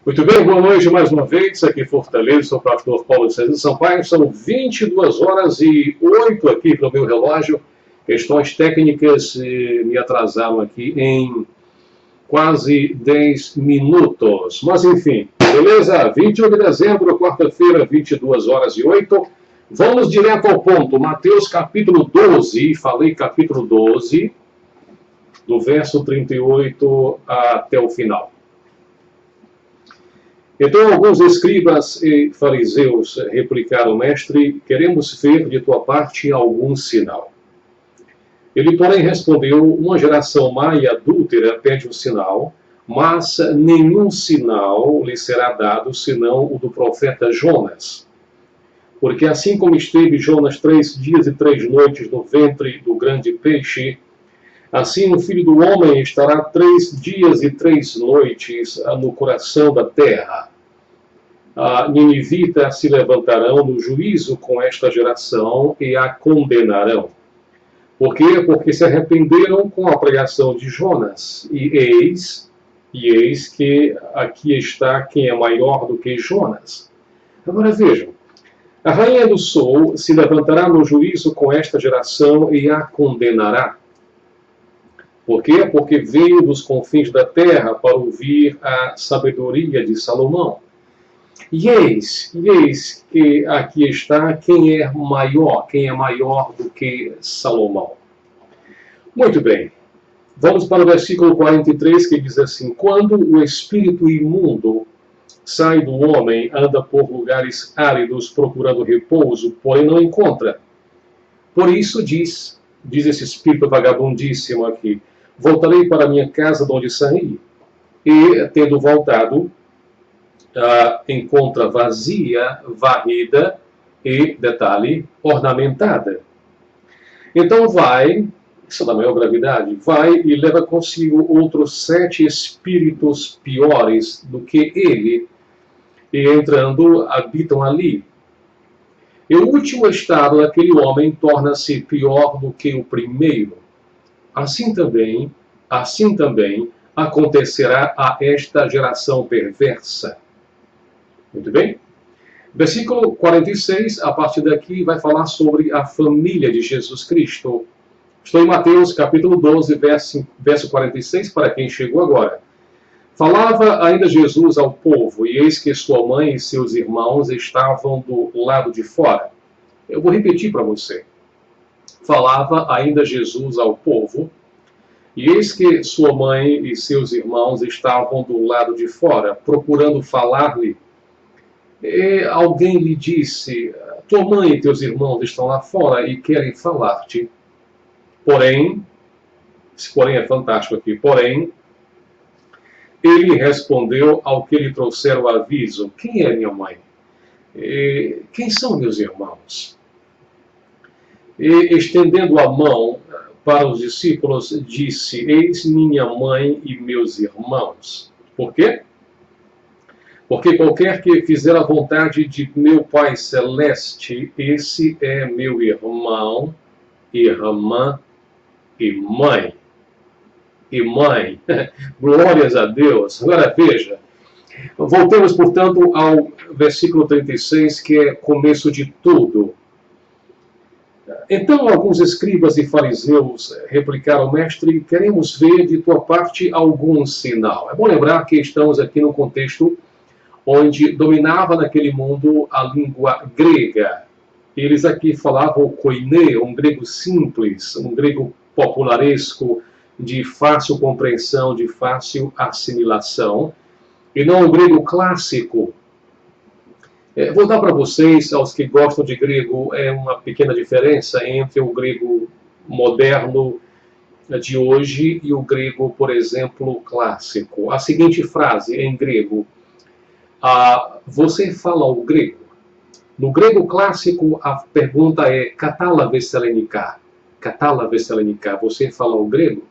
Muito bem, boa noite mais uma vez, aqui em Fortaleza, sou o pastor Paulo César Sampaio, são 22 horas e 8 aqui para o meu relógio, questões técnicas me atrasaram aqui em quase 10 minutos, mas enfim, beleza? 21 de dezembro, quarta-feira, 22 horas e 8, vamos direto ao ponto, Mateus capítulo 12, falei capítulo 12, do verso 38 até o final. Então, alguns escribas e fariseus replicaram, mestre, queremos ver de tua parte algum sinal. Ele, porém, respondeu, uma geração má e adúltera pede um sinal, mas nenhum sinal lhe será dado, senão o do profeta Jonas. Porque assim como esteve Jonas 3 dias e 3 noites no ventre do grande peixe, assim o Filho do Homem estará 3 dias e 3 noites no coração da terra. Ninivitas se levantarão no juízo com esta geração e a condenarão. Por quê? Porque se arrependeram com a pregação de Jonas. E eis que aqui está quem é maior do que Jonas. Agora vejam, a rainha do sul se levantará no juízo com esta geração e a condenará. Por quê? Porque veio dos confins da terra para ouvir a sabedoria de Salomão. E eis que aqui está quem é maior do que Salomão. Muito bem, vamos para o versículo 43 que diz assim, quando o espírito imundo sai do homem, anda por lugares áridos procurando repouso, porém não encontra. Por isso diz esse espírito vagabundíssimo aqui, voltarei para a minha casa de onde saí. E, tendo voltado, encontra vazia, varrida e, detalhe, ornamentada. Então vai, isso é da maior gravidade, vai e leva consigo outros 7 espíritos piores do que ele, e entrando, habitam ali. E o último estado daquele homem torna-se pior do que o primeiro. Assim também acontecerá a esta geração perversa. Muito bem? Versículo 46, a partir daqui, vai falar sobre a família de Jesus Cristo. Estou em Mateus, capítulo 12, verso 46, para quem chegou agora. Falava ainda Jesus ao povo, e eis que sua mãe e seus irmãos estavam do lado de fora. Eu vou repetir para você. Falava ainda Jesus ao povo, e eis que sua mãe e seus irmãos estavam do lado de fora, procurando falar-lhe. E alguém lhe disse, tua mãe e teus irmãos estão lá fora e querem falar-te. Porém, esse porém é fantástico aqui, porém, ele respondeu ao que lhe trouxeram o aviso, quem é minha mãe? E quem são meus irmãos? E estendendo a mão para os discípulos, disse, eis minha mãe e meus irmãos. Por quê? Porque qualquer que fizer a vontade de meu Pai Celeste, esse é meu irmão, irmã e mãe. E mãe. Glórias a Deus. Agora veja, voltemos, portanto, ao versículo 36, que é começo de tudo. Então, alguns escribas e fariseus replicaram, mestre, queremos ver de tua parte algum sinal. É bom lembrar que estamos aqui no contexto onde dominava naquele mundo a língua grega. Eles aqui falavam o koiné, um grego simples, um grego popularesco, de fácil compreensão, de fácil assimilação, e não o grego clássico. Vou dar para vocês, aos que gostam de grego, uma pequena diferença entre o grego moderno de hoje e o grego, por exemplo, clássico. A seguinte frase em grego, você fala o grego? No grego clássico, a pergunta é katala veselenika. Katala veselenika. Você fala o grego?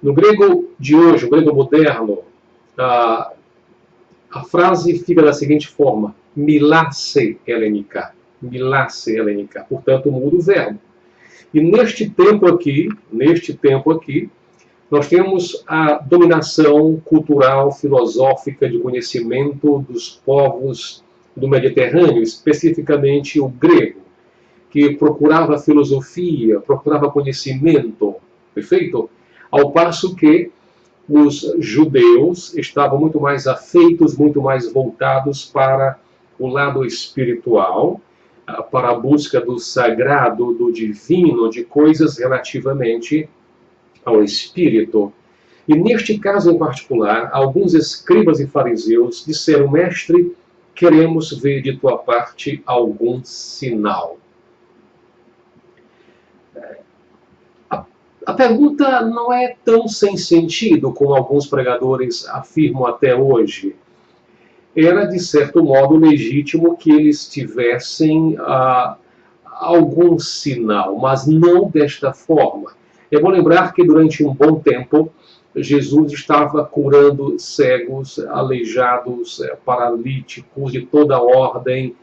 No grego de hoje, o grego moderno, a frase fica da seguinte forma: milase elenika. Milase elenika. Portanto, muda o verbo. E neste tempo aqui, Nós temos a dominação cultural, filosófica, de conhecimento dos povos do Mediterrâneo, especificamente o grego, que procurava filosofia, procurava conhecimento, perfeito? Ao passo que os judeus estavam muito mais afeitos, muito mais voltados para o lado espiritual, para a busca do sagrado, do divino, de coisas relativamente ao espírito. E neste caso em particular, alguns escribas e fariseus disseram: mestre, queremos ver de tua parte algum sinal. A pergunta não é tão sem sentido como alguns pregadores afirmam até hoje. Era, de certo modo, legítimo que eles tivessem algum sinal, mas não desta forma. É bom lembrar que durante um bom tempo Jesus estava curando cegos, aleijados, paralíticos de toda ordem,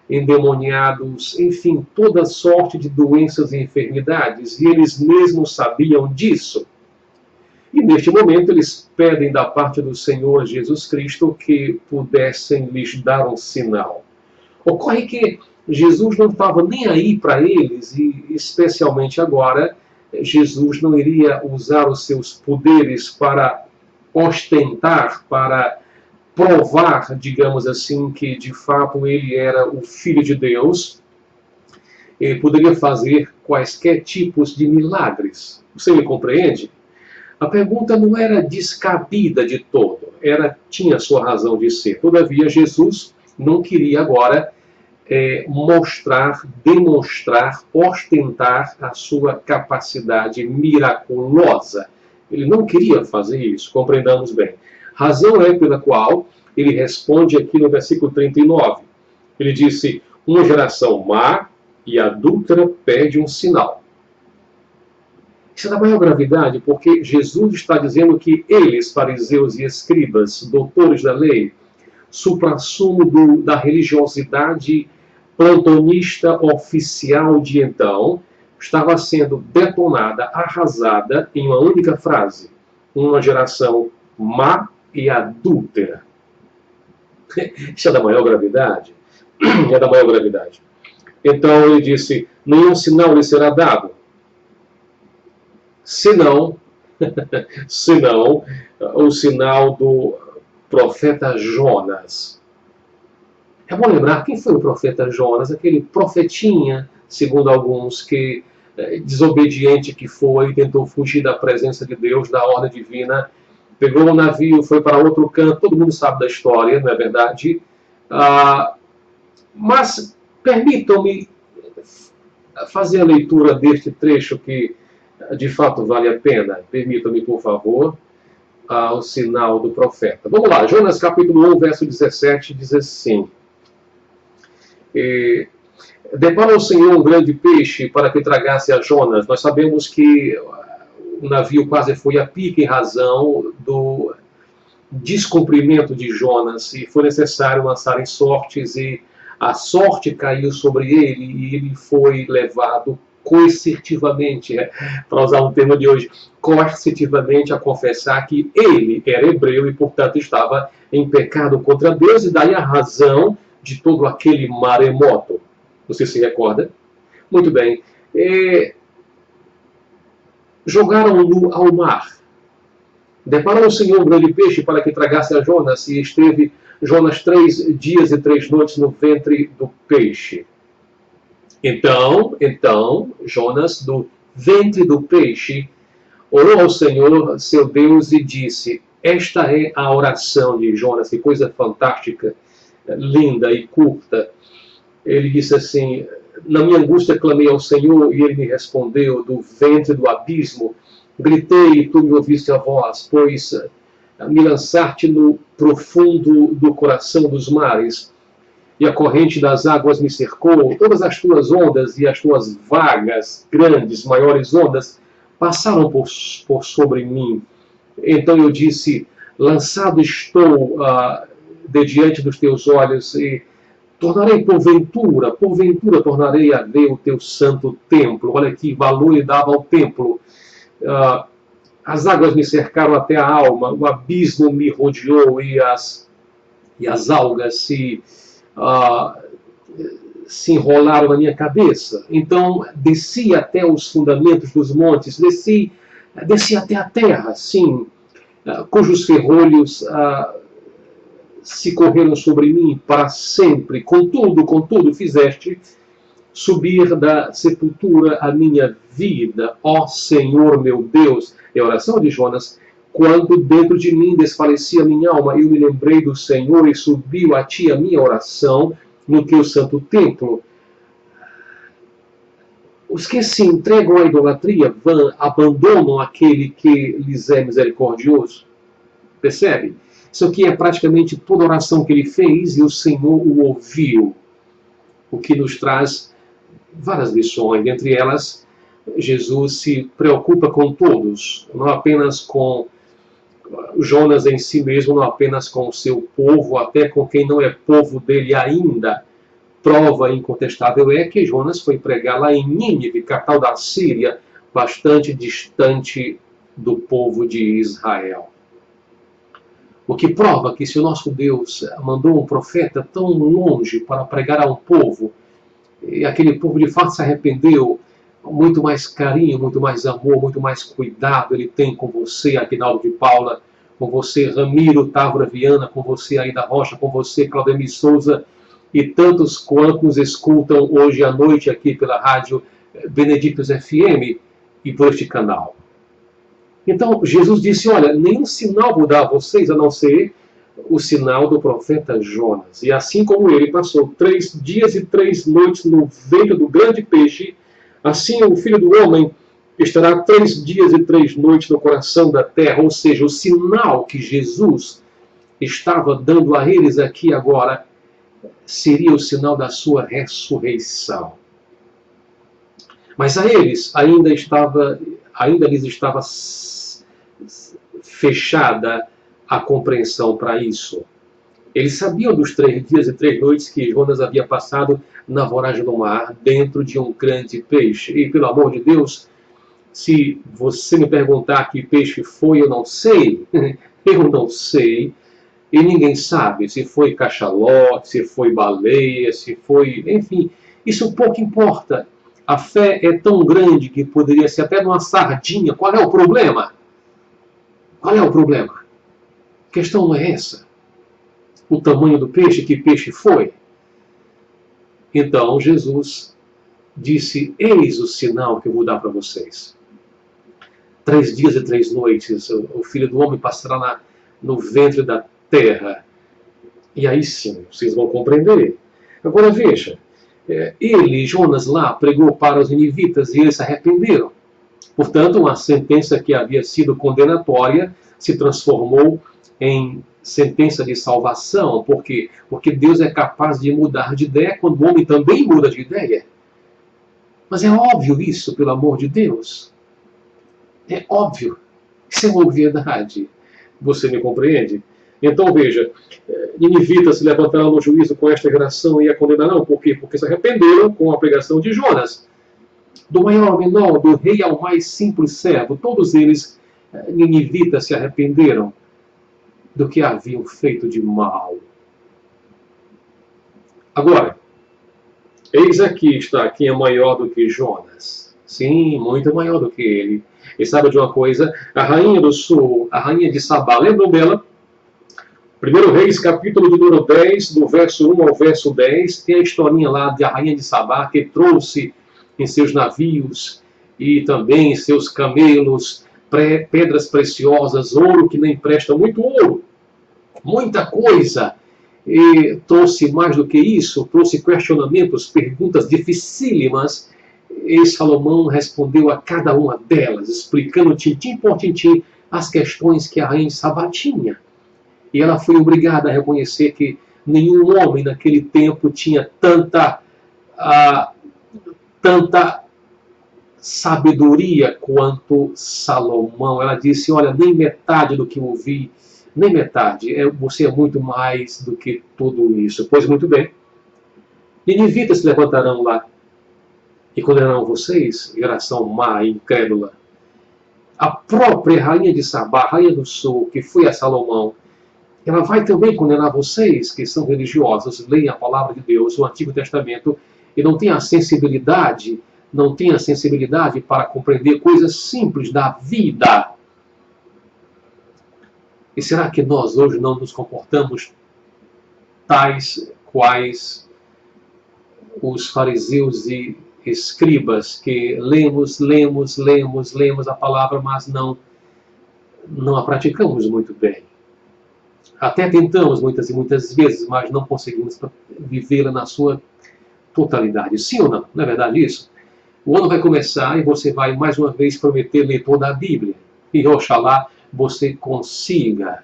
endemoniados, enfim, toda sorte de doenças e enfermidades, e eles mesmos sabiam disso. E neste momento eles pedem da parte do Senhor Jesus Cristo que pudessem lhes dar um sinal. Ocorre que Jesus não estava nem aí para eles, e especialmente agora, Jesus não iria usar os seus poderes para ostentar, para provar, digamos assim, que de fato ele era o Filho de Deus. Ele poderia fazer quaisquer tipos de milagres. Você me compreende? A pergunta não era descabida de todo, tinha sua razão de ser. Todavia, Jesus não queria agora mostrar, demonstrar, ostentar a sua capacidade miraculosa. Ele não queria fazer isso, compreendamos bem. Razão é pela qual ele responde aqui no versículo 39. Ele disse: uma geração má e adúltera pede um sinal. Isso é da maior gravidade, porque Jesus está dizendo que eles, fariseus e escribas, doutores da lei, suprassumo da religiosidade plantonista oficial de então, estava sendo detonada, arrasada em uma única frase: uma geração má e adúltera. Isso é da maior gravidade? É da maior gravidade. Então ele disse: nenhum sinal lhe será dado, senão o sinal do profeta Jonas. É bom lembrar quem foi o profeta Jonas, aquele profetinha, segundo alguns, que desobediente que foi, tentou fugir da presença de Deus, da ordem divina, pegou um navio, foi para outro canto. Todo mundo sabe da história, não é verdade? Mas permitam-me fazer a leitura deste trecho que de fato vale a pena. Permitam-me, por favor, o sinal do profeta. Vamos lá, Jonas capítulo 1, verso 17, diz assim: deparou o Senhor um grande peixe para que tragasse a Jonas. Nós sabemos que o navio quase foi a pique em razão do descumprimento de Jonas, e foi necessário lançarem sortes, e a sorte caiu sobre ele, e ele foi levado coercitivamente, para usar um termo de hoje, coercitivamente a confessar que ele era hebreu e, portanto, estava em pecado contra Deus, e daí a razão de todo aquele maremoto. Você se recorda? Muito bem. Jogaram-no ao mar. Deparou o Senhor um grande peixe para que tragasse a Jonas, e esteve Jonas 3 dias e 3 noites no ventre do peixe. Então, Jonas, do ventre do peixe, orou ao Senhor, seu Deus, e disse: esta é a oração de Jonas. Que coisa fantástica, linda e curta. Ele disse assim: na minha angústia clamei ao Senhor, e ele me respondeu. Do ventre do abismo gritei, e tu me ouviste a voz, pois me lançaste no profundo do coração dos mares, e a corrente das águas me cercou. Todas as tuas ondas e as tuas vagas, grandes, maiores ondas, passaram por sobre mim. Então eu disse: lançado estou de diante dos teus olhos, e tornarei porventura tornarei a ver o teu santo templo. Olha que valor ele dava ao templo. As águas me cercaram até a alma, o abismo me rodeou e as algas ah, se enrolaram na minha cabeça. Então desci até os fundamentos dos montes, desci até a terra, sim, cujos ferrolhos se correram sobre mim para sempre. Contudo, fizeste subir da sepultura a minha vida, ó Senhor meu Deus. É a oração de Jonas. Quando dentro de mim desfalecia a minha alma, eu me lembrei do Senhor e subiu a ti a minha oração no teu santo templo. Os que se entregam à idolatria abandonam aquele que lhes é misericordioso. Percebe? Isso aqui é praticamente toda a oração que ele fez e o Senhor o ouviu. O que nos traz várias lições. Dentre elas, Jesus se preocupa com todos, não apenas com Jonas em si mesmo, não apenas com o seu povo, até com quem não é povo dele ainda. Prova incontestável é que Jonas foi pregar lá em Nínive, capital da Síria, bastante distante do povo de Israel. O que prova que se o nosso Deus mandou um profeta tão longe para pregar a um povo, e aquele povo de fato se arrependeu, muito mais carinho, muito mais amor, muito mais cuidado ele tem com você, Aguinaldo de Paula, com você, Ramiro Távora Viana, com você, Aida Rocha, com você, Claudemir Souza, e tantos quantos nos escutam hoje à noite aqui pela rádio Benedictus FM e por este canal. Então, Jesus disse, olha, nenhum sinal vou dar a vocês, a não ser o sinal do profeta Jonas. E assim como ele passou 3 dias e 3 noites no ventre do grande peixe, assim o Filho do Homem estará 3 dias e 3 noites no coração da terra. Ou seja, o sinal que Jesus estava dando a eles aqui agora seria o sinal da sua ressurreição. Mas a eles ainda lhes estava fechada a compreensão para isso. Eles sabiam dos 3 dias e 3 noites que Jonas havia passado na voragem do mar, dentro de um grande peixe. E, pelo amor de Deus, se você me perguntar que peixe foi, eu não sei. Eu não sei. E ninguém sabe se foi cachalote, se foi baleia, se foi... Enfim, isso pouco importa. A fé é tão grande que poderia ser até numa sardinha. Qual é o problema? Qual é o problema? A questão não é essa. O tamanho do peixe, que peixe foi? Então Jesus disse, eis o sinal que eu vou dar para vocês. 3 dias e 3 noites o Filho do Homem passará no ventre da terra. E aí sim, vocês vão compreender. Agora veja, ele, Jonas lá, pregou para os ninivitas e eles se arrependeram. Portanto, uma sentença que havia sido condenatória se transformou em sentença de salvação. Por quê? Porque Deus é capaz de mudar de ideia quando o homem também muda de ideia. Mas é óbvio isso, pelo amor de Deus. É óbvio. Isso é uma obviedade. Você me compreende? Então veja, ninivitas se levantarão no juízo com esta geração e a condenarão. Por quê? Porque se arrependeram com a pregação de Jonas. Do maior ao menor, do rei ao mais simples servo, todos eles, ninivitas, se arrependeram do que haviam feito de mal. Agora, eis aqui está quem é maior do que Jonas. Sim, muito maior do que ele. E sabe de uma coisa? A rainha do sul, a rainha de Sabá, lembram dela? 1 Reis, capítulo de número 10, do verso 1 ao verso 10, tem a historinha lá da rainha de Sabá, que trouxe em seus navios e também em seus camelos pedras preciosas, ouro que nem presta, muito ouro, muita coisa. E trouxe mais do que isso, trouxe questionamentos, perguntas dificílimas, e Salomão respondeu a cada uma delas, explicando tintim por tintim as questões que a rainha de Sabá tinha. E ela foi obrigada a reconhecer que nenhum homem naquele tempo tinha tanta sabedoria quanto Salomão. Ela disse, olha, nem metade do que eu ouvi, nem metade, você é muito mais do que tudo isso. Pois muito bem, ninivitas se levantarão lá e condenarão vocês, geração má e incrédula. A própria rainha de Sabá, rainha do sul, que foi a Salomão, ela vai também condenar vocês que são religiosos, leem a palavra de Deus, o Antigo Testamento, e não têm a sensibilidade, para compreender coisas simples da vida. E será que nós hoje não nos comportamos tais quais os fariseus e escribas, que lemos a palavra, mas não a praticamos muito bem? Até tentamos muitas e muitas vezes, mas não conseguimos vivê-la na sua totalidade. Sim ou não? Não é verdade isso? O ano vai começar e você vai mais uma vez prometer ler toda a Bíblia. E oxalá você consiga.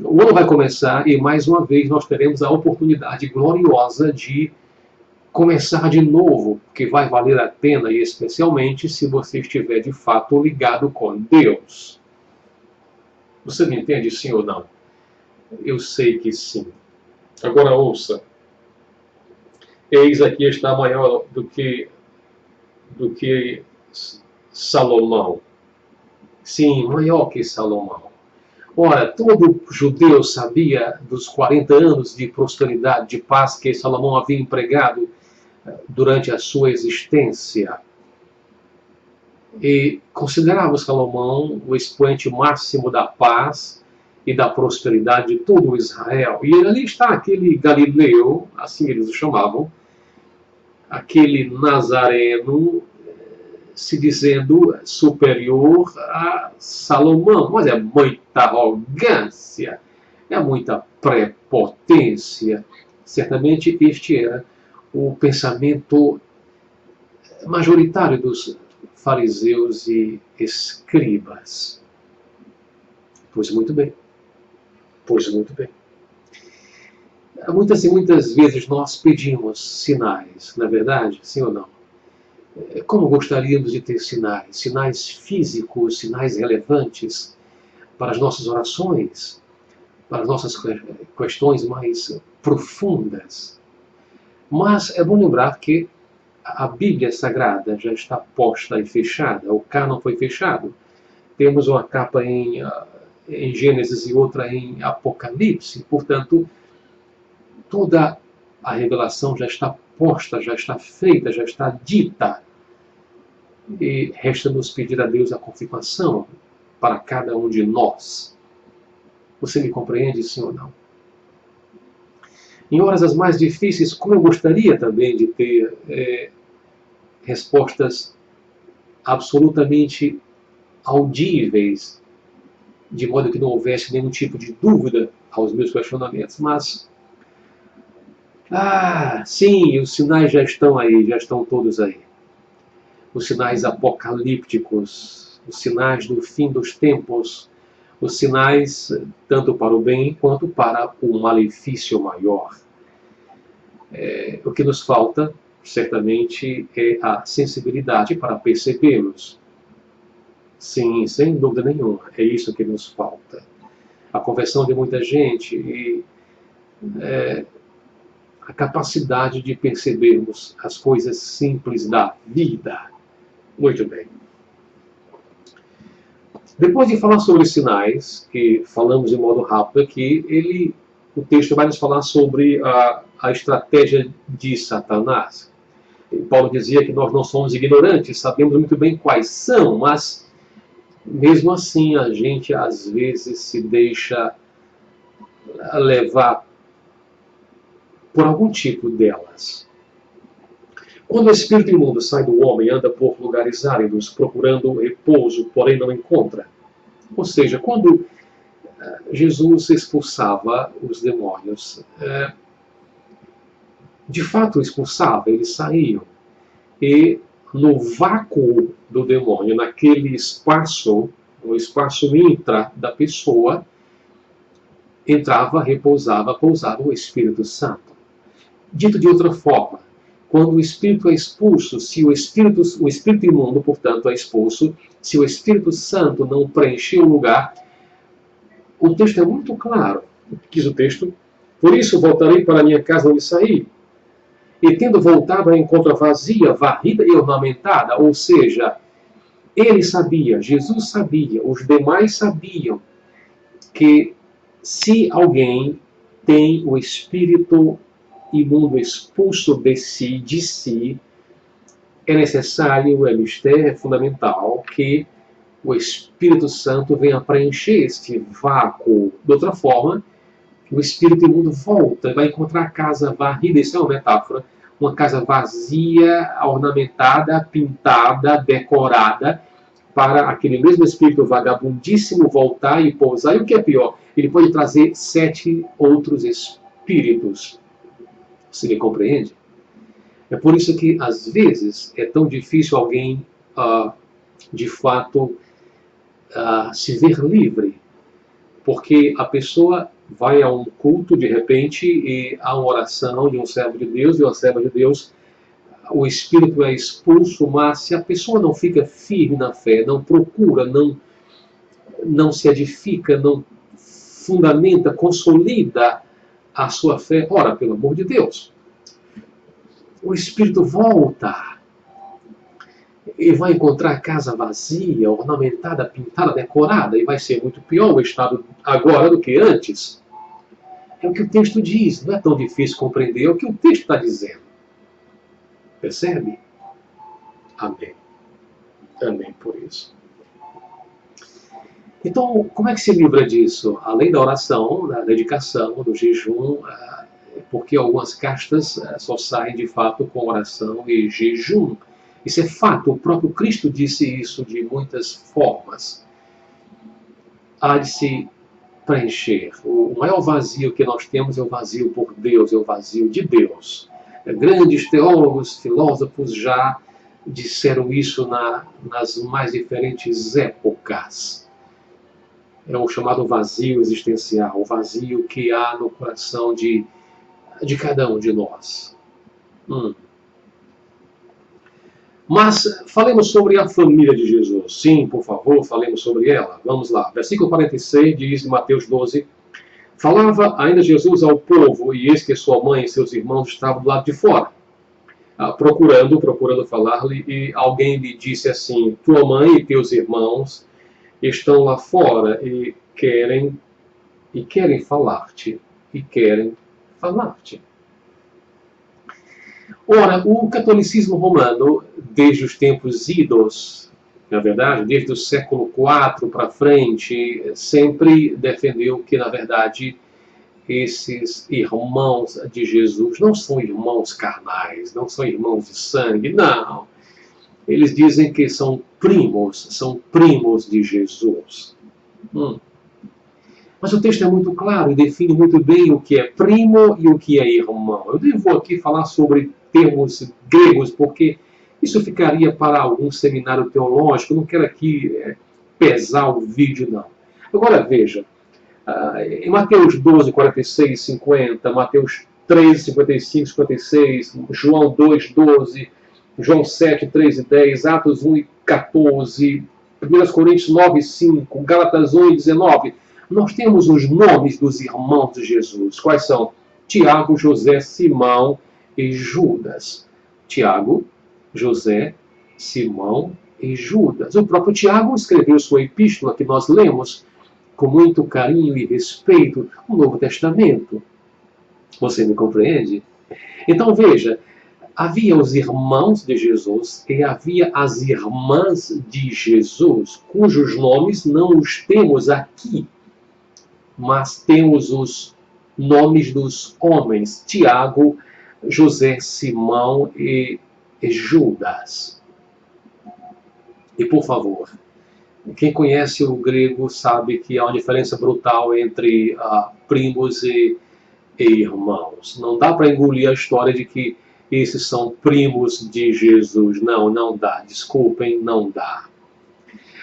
O ano vai começar e mais uma vez nós teremos a oportunidade gloriosa de começar de novo, que vai valer a pena, e especialmente se você estiver de fato ligado com Deus. Você me entende, sim ou não? Eu sei que sim. Agora ouça. Eis aqui está maior do que Salomão. Sim, maior que Salomão. Ora, todo judeu sabia dos 40 anos de prosperidade, de paz que Salomão havia empregado durante a sua existência. E considerava Salomão o expoente máximo da paz e da prosperidade de todo o Israel. E ali está aquele Galileu, assim eles o chamavam, aquele Nazareno, se dizendo superior a Salomão. Mas é muita arrogância, é muita prepotência. Certamente este era o pensamento majoritário dos fariseus e escribas. Pois muito bem. Muitas e muitas vezes nós pedimos sinais, não é verdade? Sim ou não? Como gostaríamos de ter sinais físicos, sinais relevantes para as nossas orações, para as nossas questões mais profundas. Mas é bom lembrar que a Bíblia Sagrada já está posta e fechada, o cânon foi fechado. Temos uma capa em Gênesis e outra em Apocalipse, portanto, toda a revelação já está posta, já está feita, já está dita. E resta-nos pedir a Deus a confirmação para cada um de nós. Você me compreende, sim ou não? Em horas as mais difíceis, como eu gostaria também de ter respostas absolutamente audíveis, de modo que não houvesse nenhum tipo de dúvida aos meus questionamentos, mas sim, os sinais já estão aí, já estão todos aí. Os sinais apocalípticos, os sinais do fim dos tempos, os sinais tanto para o bem quanto para o malefício maior. O que nos falta, certamente, é a sensibilidade para percebermos. Sim, sem dúvida nenhuma, é isso que nos falta. A conversão de muita gente e a capacidade de percebermos as coisas simples da vida. Muito bem. Depois de falar sobre sinais, que falamos de modo rápido aqui, o texto vai nos falar sobre a estratégia de Satanás. E Paulo dizia que nós não somos ignorantes, sabemos muito bem quais são, mas mesmo assim a gente às vezes se deixa levar por algum tipo delas. Quando o espírito imundo sai do homem, anda por lugares áridos, procurando repouso, porém não encontra. Ou seja, quando Jesus expulsava os demônios, de fato expulsava, eles saíam. E no vácuo do demônio, naquele espaço, o espaço intra da pessoa, entrava, repousava, pousava o Espírito Santo. Dito de outra forma, quando o espírito é expulso, se o espírito imundo, portanto, é expulso, se o Espírito Santo não preencher o lugar, o texto é muito claro. Diz o texto: por isso voltarei para a minha casa onde saí, e tendo voltado a encontro vazia, varrida e ornamentada. Ou seja, Ele sabia, Jesus sabia, os demais sabiam que se alguém tem o espírito imundo expulso de si, é necessário, é mistério, é fundamental que o Espírito Santo venha preencher este vácuo. De outra forma, o espírito imundo volta e vai encontrar a casa varrida. Isso é uma metáfora. Uma casa vazia, ornamentada, pintada, decorada, para aquele mesmo espírito vagabundíssimo voltar e pousar. E o que é pior, ele pode trazer 7 outros espíritos. Você me compreende? É por isso que, às vezes, é tão difícil alguém, de fato, se ver livre. Porque a pessoa vai a um culto, de repente, e há uma oração de um servo de Deus, e uma serva de Deus, o espírito é expulso, mas se a pessoa não fica firme na fé, não procura, não se edifica, não fundamenta, consolida a sua fé, ora, pelo amor de Deus, o espírito volta e vai encontrar a casa vazia, ornamentada, pintada, decorada, e vai ser muito pior o estado agora do que antes. É o que o texto diz, não é tão difícil compreender, é o que o texto está dizendo. Percebe? Amém. Amém por isso. Então, como é que se livra disso? Além da oração, da dedicação, do jejum, porque algumas castas só saem de fato com oração e jejum. Isso é fato, o próprio Cristo disse isso de muitas formas. Há de se preencher. O maior vazio que nós temos é o vazio por Deus, é o vazio de Deus. Grandes teólogos, filósofos já disseram isso nas mais diferentes épocas. É o chamado vazio existencial, o vazio que há no coração de cada um de nós. Mas falemos sobre a família de Jesus. Sim, por favor, falemos sobre ela. Vamos lá. Versículo 46 diz em Mateus 12: falava ainda Jesus ao povo, e eis que sua mãe e seus irmãos estavam do lado de fora, procurando falar-lhe, e alguém lhe disse assim: tua mãe e teus irmãos estão lá fora e querem falar-te. Ora, o catolicismo romano, desde os tempos idos, na verdade, desde o século IV para frente, sempre defendeu que, na verdade, esses irmãos de Jesus não são irmãos carnais, não são irmãos de sangue, não. Eles dizem que são primos de Jesus. Mas o texto é muito claro e define muito bem o que é primo e o que é irmão. Eu nem vou aqui falar sobre termos gregos, porque isso ficaria para algum seminário teológico. Eu não quero aqui pesar o vídeo, não. Agora veja, em Mateus 12, 46 e 50, Mateus 13, 55, 56, João 2, 12, João 7, 3 e 10, Atos 1 e 14, 1 Coríntios 9 e 5, Gálatas 1 e 19, nós temos os nomes dos irmãos de Jesus. Quais são? Tiago, José, Simão e Judas. Tiago, José, Simão e Judas. O próprio Tiago escreveu sua epístola, que nós lemos com muito carinho e respeito, o Novo Testamento. Você me compreende? Então veja, havia os irmãos de Jesus e havia as irmãs de Jesus, cujos nomes não os temos aqui, mas temos os nomes dos homens: Tiago, José, Simão e Judas. E por favor, quem conhece o grego sabe que há uma diferença brutal entre primos e irmãos. Não dá para engolir a história de que esses são primos de Jesus. Não, não dá. Desculpem, não dá.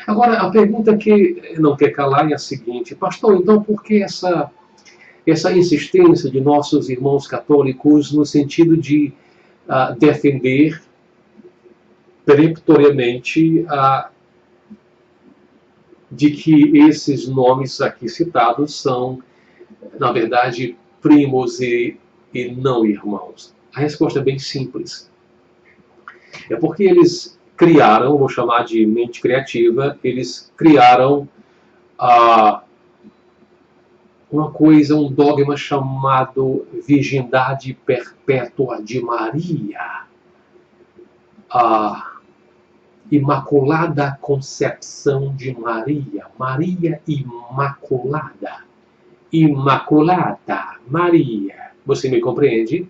Agora, a pergunta que não quer calar é a seguinte: pastor, então por que essa insistência de nossos irmãos católicos no sentido de defender peremptoriamente de que esses nomes aqui citados são, na verdade, primos e não irmãos? A resposta é bem simples. É porque eles criaram, vou chamar de mente criativa, eles criaram uma coisa, um dogma chamado Virgindade Perpétua de Maria, a Imaculada Concepção de Maria, Maria Imaculada, Imaculada Maria. Você me compreende?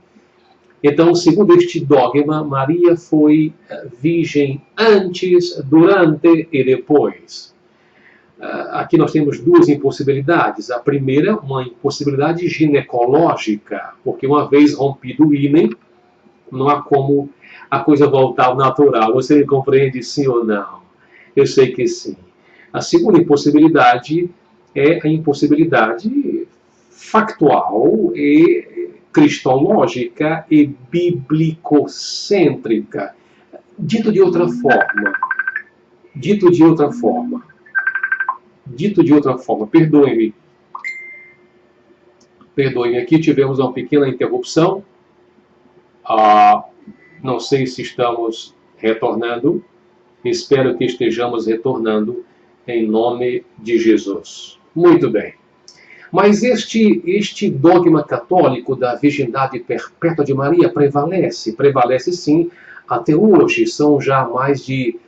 Então, segundo este dogma, Maria foi virgem antes, durante e depois. Aqui nós temos duas impossibilidades. A primeira, uma impossibilidade ginecológica, porque uma vez rompido o ímen, não há como a coisa voltar ao natural. Você me compreende, sim ou não? Eu sei que sim. A segunda impossibilidade é a impossibilidade factual e cristológica e biblicocêntrica. Dito de outra forma, perdoe-me, aqui tivemos uma pequena interrupção, não sei se estamos retornando, espero que estejamos retornando em nome de Jesus. Muito bem. Mas este dogma católico da virgindade perpétua de Maria prevalece sim até hoje. São já mais de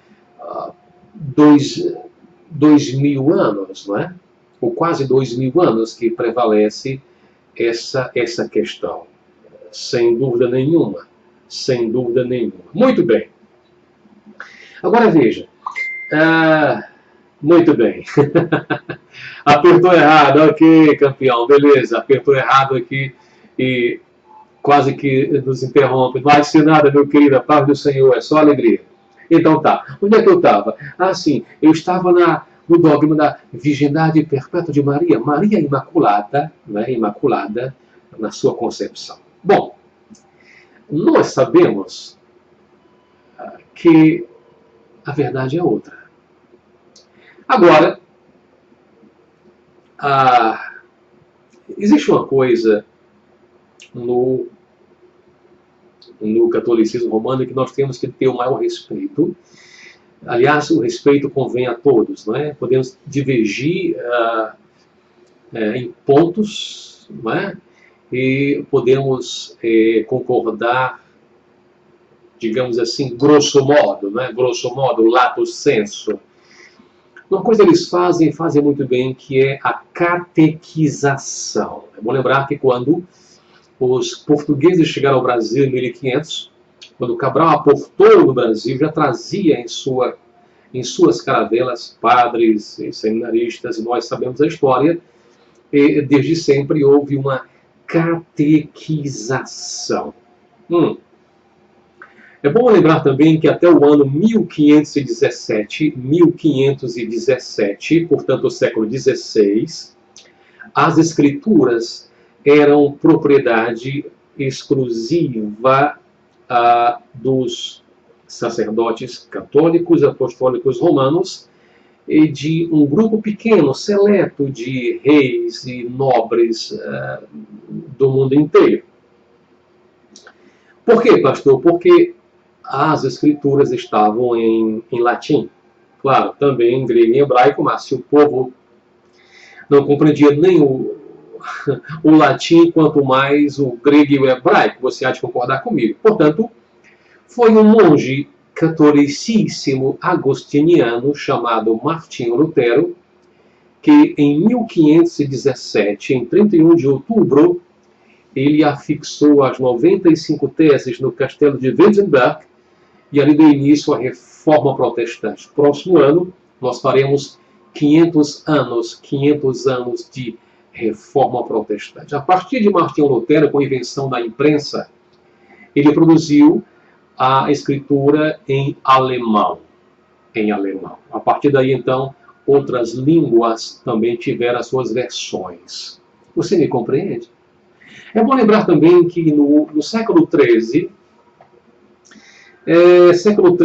2000 anos, não é? Ou quase 2000 anos que prevalece essa questão. Sem dúvida nenhuma. Sem dúvida nenhuma. Muito bem. Agora veja. Muito bem. Apertou errado, ok, campeão, beleza. Apertou errado aqui e quase que nos interrompe. Não vai ser nada, meu querido, a paz do Senhor, é só alegria. Então tá, onde é que eu estava? Sim, eu estava no dogma da virgindade perpétua de Maria, Maria Imaculada, né, Imaculada na sua concepção. Bom, nós sabemos que a verdade é outra. Agora, existe uma coisa no catolicismo romano que nós temos que ter o maior respeito. Aliás, o respeito convém a todos, não é? Podemos divergir em pontos, não é? E podemos concordar, digamos assim, grosso modo, não é? Grosso modo, lato sensu. Uma coisa eles fazem muito bem, que é a catequização. É bom lembrar que quando os portugueses chegaram ao Brasil em 1500, quando Cabral aportou no Brasil, já trazia em suas caravelas padres e seminaristas, e nós sabemos a história, e desde sempre houve uma catequização. É bom lembrar também que até o ano 1517, portanto o século XVI, as escrituras eram propriedade exclusiva dos sacerdotes católicos, apostólicos romanos e de um grupo pequeno, seleto de reis e nobres do mundo inteiro. Por quê, pastor? Porque as escrituras estavam em latim. Claro, também em grego e hebraico, mas se o povo não compreendia nem o latim, quanto mais o grego e o hebraico, você há de concordar comigo. Portanto, foi um monge catolicíssimo agostiniano chamado Martinho Lutero, que em 1517, em 31 de outubro, ele afixou as 95 teses no castelo de Wittenberg e ali deu início à Reforma Protestante. Próximo ano, nós faremos 500 anos de Reforma Protestante. A partir de Martinho Lutero, com a invenção da imprensa, ele produziu a escritura em alemão. A partir daí, então, outras línguas também tiveram as suas versões. Você me compreende? É bom lembrar também que no século XIII, século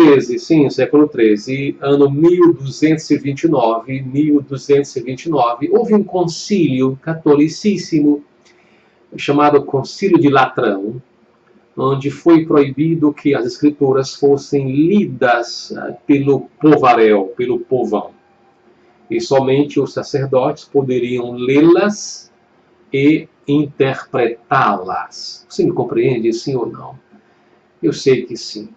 XIII, ano 1229, houve um concílio catolicíssimo chamado Concílio de Latrão, onde foi proibido que as escrituras fossem lidas pelo povaréu, pelo povão. E somente os sacerdotes poderiam lê-las e interpretá-las. Você me compreende, sim ou não? Eu sei que sim.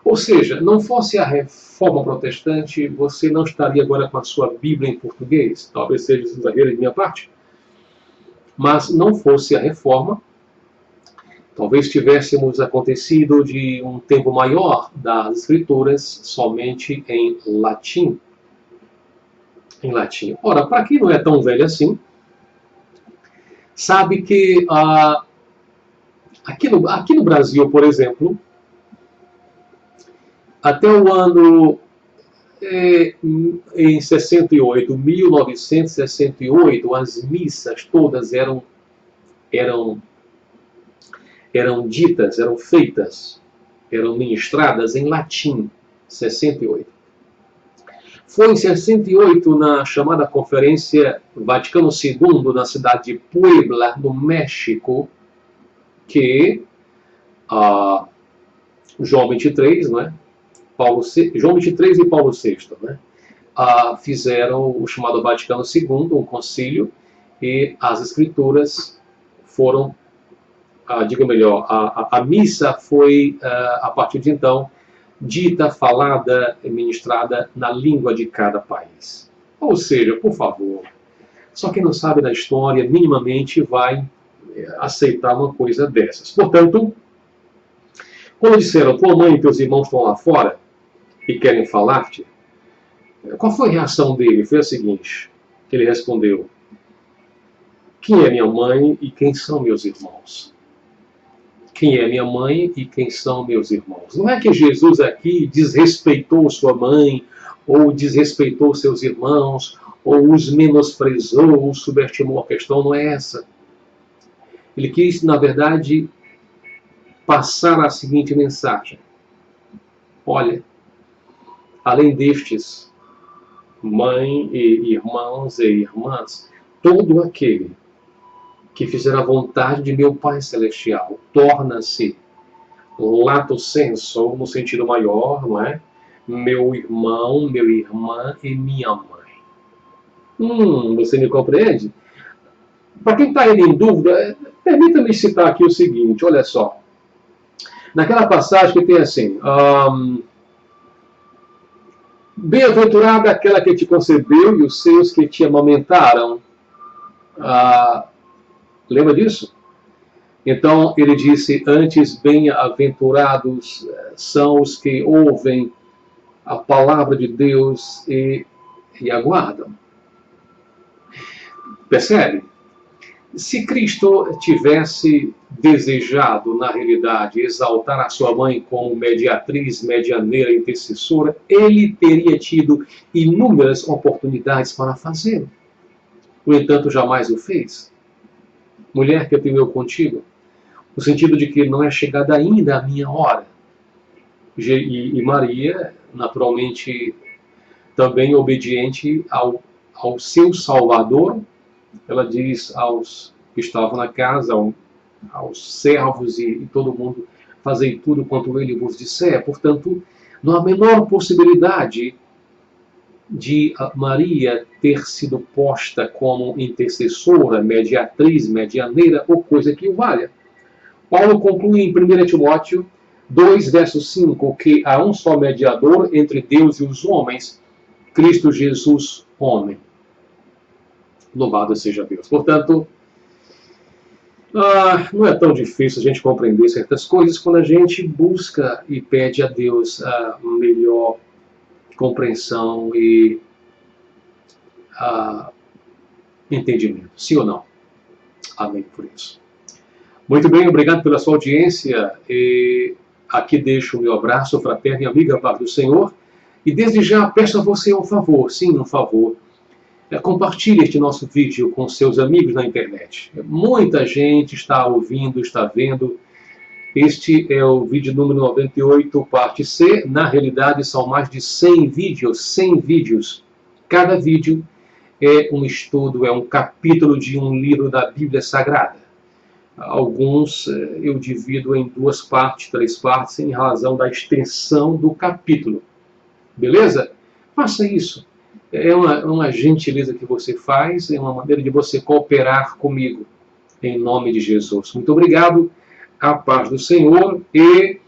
Ou seja, não fosse a reforma protestante, você não estaria agora com a sua Bíblia em português. Talvez seja exagero de minha parte. Mas não fosse a reforma, talvez tivéssemos acontecido de um tempo maior das escrituras somente em latim. Em latim. Ora, para quem não é tão velho assim, sabe que aqui no Brasil, por exemplo, até o ano em 68, 1968, as missas todas eram ditas, eram feitas, eram ministradas em latim. 68. Foi em 68, na chamada Conferência Vaticano II, na cidade de Puebla, no México, que João 23, né? João 23 e Paulo VI, né? Fizeram o chamado Vaticano II, um concílio, e as escrituras foram, diga melhor, a missa foi, a partir de então, dita, falada, ministrada na língua de cada país. Ou seja, por favor, só quem não sabe da história minimamente vai aceitar uma coisa dessas. Portanto, quando disseram, tua mãe e teus irmãos estão lá fora e querem falar-te, qual foi a reação dele? Foi a seguinte, ele respondeu, quem é minha mãe e quem são meus irmãos? Quem é minha mãe e quem são meus irmãos? Não é que Jesus aqui desrespeitou sua mãe, ou desrespeitou seus irmãos, ou os menosprezou, ou subestimou a questão, não é essa. Ele quis, na verdade, passar a seguinte mensagem. Olha, além destes, mãe e irmãos e irmãs, todo aquele que fizer a vontade de meu Pai Celestial torna-se lato sensu, no sentido maior, não é? Meu irmão, minha irmã e minha mãe. Você me compreende? Para quem está em dúvida, permita-me citar aqui o seguinte, olha só. Naquela passagem que tem assim, bem-aventurada aquela que te concebeu e os seus que te amamentaram. Lembra disso? Então ele disse, antes bem-aventurados são os que ouvem a palavra de Deus e aguardam. Percebe? Se Cristo tivesse desejado, na realidade, exaltar a sua mãe como mediatriz, medianeira, intercessora, ele teria tido inúmeras oportunidades para fazê-lo. No entanto, jamais o fez. Mulher, que eu tenho eu contigo, no sentido de que não é chegada ainda a minha hora. E Maria, naturalmente, também obediente ao seu Salvador, ela diz aos que estavam na casa, aos servos e todo mundo, fazei tudo quanto ele vos disser. Portanto, não há a menor possibilidade de Maria ter sido posta como intercessora, mediatriz, medianeira ou coisa que o valha. Paulo conclui em 1 Timóteo 2, verso 5, que há um só mediador entre Deus e os homens, Cristo Jesus, homem. Louvado seja Deus. Portanto, não é tão difícil a gente compreender certas coisas quando a gente busca e pede a Deus a melhor compreensão e entendimento. Sim ou não? Amém por isso. Muito bem, obrigado pela sua audiência. E aqui deixo o meu abraço fraterno e amigo, a paz do Senhor. E desde já peço a você um favor, sim, um favor. Compartilhe este nosso vídeo com seus amigos na internet. Muita gente está ouvindo, está vendo. Este é o vídeo número 98, parte C. Na realidade, são mais de 100 vídeos. Cada vídeo é um estudo, é um capítulo de um livro da Bíblia Sagrada. Alguns eu divido em 2 partes, 3 partes, em razão da extensão do capítulo. Beleza? Faça isso. É uma gentileza que você faz, é uma maneira de você cooperar comigo, em nome de Jesus. Muito obrigado, a paz do Senhor e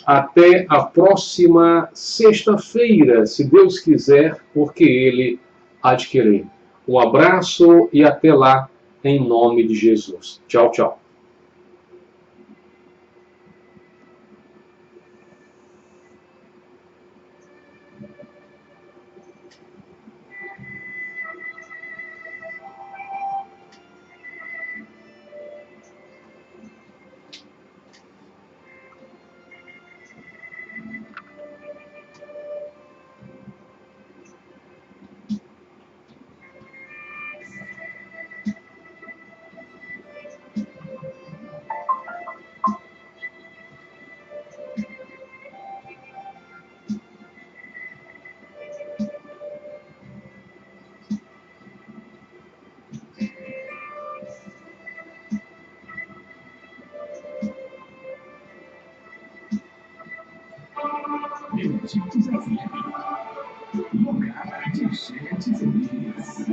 até a próxima sexta-feira, se Deus quiser, porque Ele há de querer. Um abraço e até lá, em nome de Jesus. Tchau, tchau. Benedito da Vida, lugar de gente feliz.